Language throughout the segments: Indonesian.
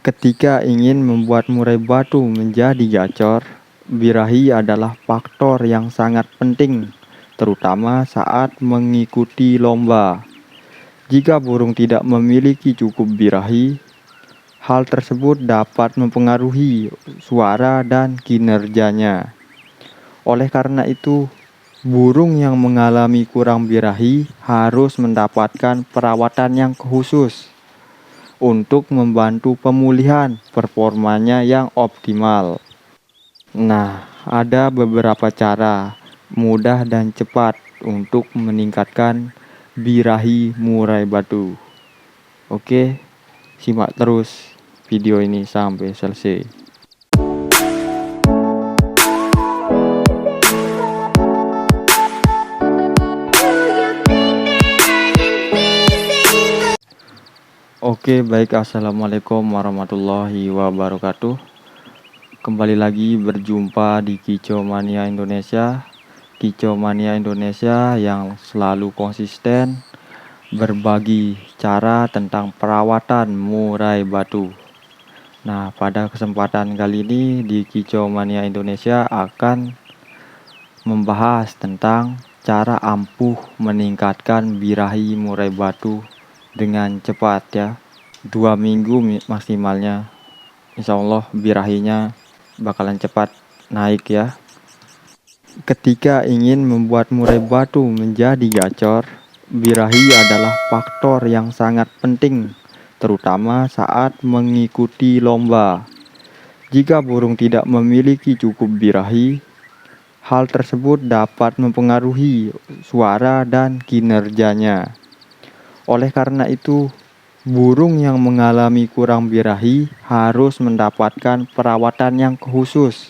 Ketika ingin membuat murai batu menjadi gacor, birahi adalah faktor yang sangat penting, terutama saat mengikuti lomba. Jika burung tidak memiliki cukup birahi, hal tersebut dapat mempengaruhi suara dan kinerjanya. Oleh karena itu, burung yang mengalami kurang birahi harus mendapatkan perawatan yang khusus untuk membantu pemulihan performanya yang optimal. Nah, ada beberapa cara mudah dan cepat untuk meningkatkan birahi murai batu. Oke, simak terus video ini sampai selesai. Oke, baik, assalamualaikum warahmatullahi wabarakatuh. Kembali lagi berjumpa di Kicau Mania Indonesia. Kicau Mania Indonesia yang selalu konsisten berbagi cara tentang perawatan murai batu. Nah, pada kesempatan kali ini di Kicau Mania Indonesia akan membahas tentang cara ampuh meningkatkan birahi murai batu dengan cepat ya. 2 minggu maksimalnya, insya Allah birahinya bakalan cepat naik ya. Ketika ingin membuat murai batu menjadi gacor, birahi adalah faktor yang sangat penting, terutama saat mengikuti lomba. Jika burung tidak memiliki cukup birahi, hal tersebut dapat mempengaruhi suara dan kinerjanya. Oleh karena itu, burung yang mengalami kurang birahi harus mendapatkan perawatan yang khusus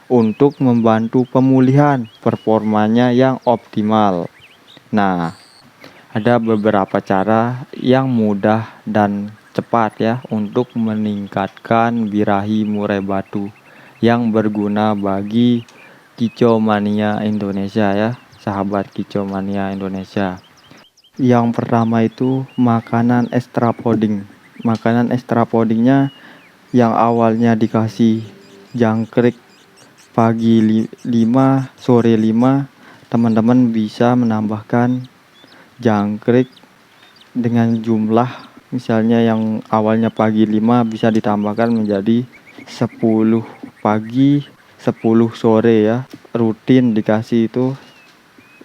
untuk membantu pemulihan performanya yang optimal. Nah, ada beberapa cara yang mudah dan cepat ya untuk meningkatkan birahi murai batu yang berguna bagi Kicau Mania Indonesia ya, sahabat Kicau Mania Indonesia. Yang pertama itu makanan extra poding. Makanan extra podingnya yang awalnya dikasih jangkrik pagi 5, sore 5, teman-teman bisa menambahkan jangkrik dengan jumlah misalnya yang awalnya pagi 5 bisa ditambahkan menjadi 10 pagi, 10 sore ya. Rutin dikasih itu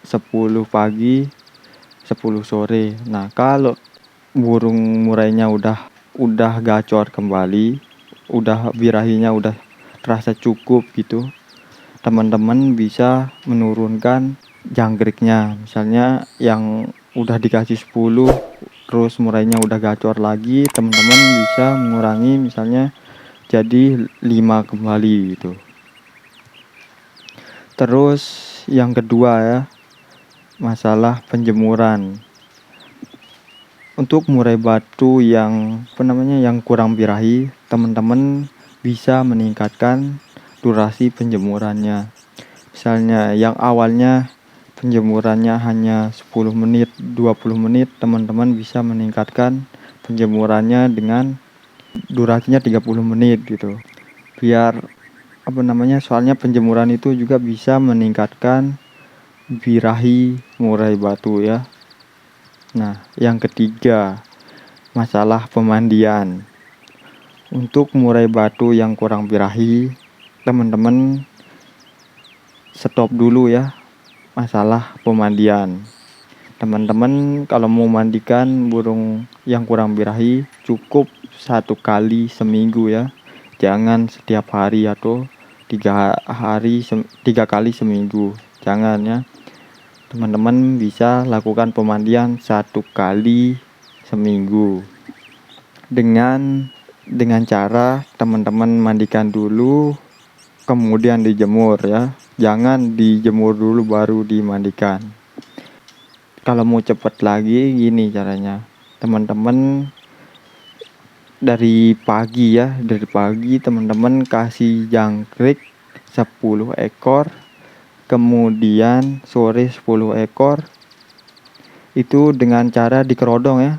10 pagi, 10 sore. Nah, kalau burung murainya udah gacor kembali, udah birahinya udah terasa cukup gitu, teman-teman bisa menurunkan jangkriknya. Misalnya yang udah dikasih 10 terus murainya udah gacor lagi, teman-teman bisa mengurangi misalnya jadi 5 kembali gitu. Terus yang kedua ya, masalah penjemuran. Untuk murai batu yang yang kurang birahi, teman-teman bisa meningkatkan durasi penjemurannya. Misalnya yang awalnya penjemurannya hanya 10 menit, 20 menit, teman-teman bisa meningkatkan penjemurannya dengan durasinya 30 menit gitu. Biar soalnya penjemuran itu juga bisa meningkatkan birahi murai batu ya. Nah, yang ketiga, masalah pemandian. Untuk murai batu yang kurang birahi, teman-teman stop dulu ya masalah pemandian. Teman-teman kalau mau mandikan burung yang kurang birahi cukup 1 kali seminggu ya. Jangan setiap hari atau 3 kali seminggu. Jangan ya. Teman-teman bisa lakukan pemandian 1 kali seminggu dengan cara teman-teman mandikan dulu kemudian dijemur ya. Jangan dijemur dulu baru dimandikan. Kalau mau cepet lagi gini caranya, teman-teman dari pagi teman-teman kasih jangkrik 10 ekor, kemudian sore 10 ekor, itu dengan cara dikerodong ya.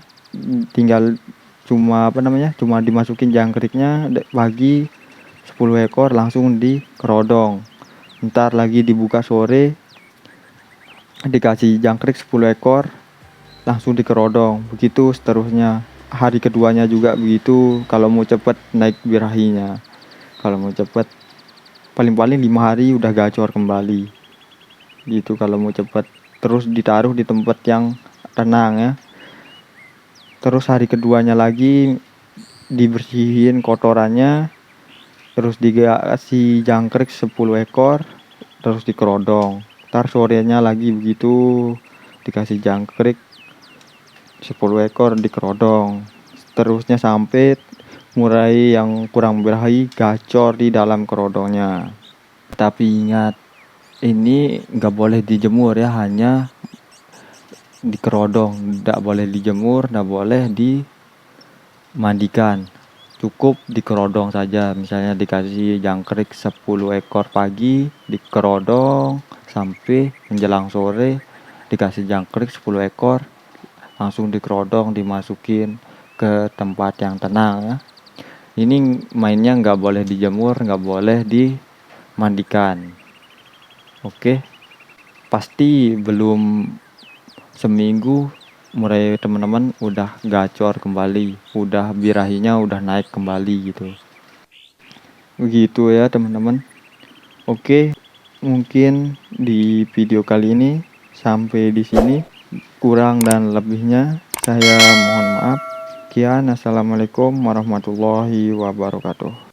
Tinggal cuma cuma dimasukin jangkriknya pagi 10 ekor langsung dikerodong. Ntar lagi dibuka sore dikasih jangkrik 10 ekor langsung dikerodong. Begitu seterusnya. Hari keduanya juga begitu kalau mau cepet naik birahinya. Kalau mau cepet paling-paling 5 hari udah gacor kembali. Gitu kalau mau cepet. Terus ditaruh di tempat yang tenang ya. Terus hari keduanya lagi dibersihin kotorannya, terus dikasih jangkrik 10 ekor, terus dikerodong. Ntar sorenya lagi begitu dikasih jangkrik 10 ekor dikerodong. Terusnya sampai mulai yang kurang birahi gacor di dalam kerodongnya. Tapi ingat, ini nggak boleh dijemur ya, hanya dikerodong, nggak boleh dijemur, nggak boleh dimandikan, cukup dikerodong saja. Misalnya dikasih jangkrik 10 ekor pagi dikerodong sampai menjelang sore dikasih jangkrik 10 ekor langsung dikerodong, dimasukin ke tempat yang tenang ya. Ini mainnya nggak boleh dijemur, nggak boleh dimandikan. Oke, pasti belum seminggu mulai teman-teman udah gacor kembali, udah birahinya udah naik kembali gitu. Begitu ya teman-teman. Oke, mungkin di video kali ini sampai di sini. Kurang dan lebihnya saya mohon maaf. Sekian, assalamualaikum warahmatullahi wabarakatuh.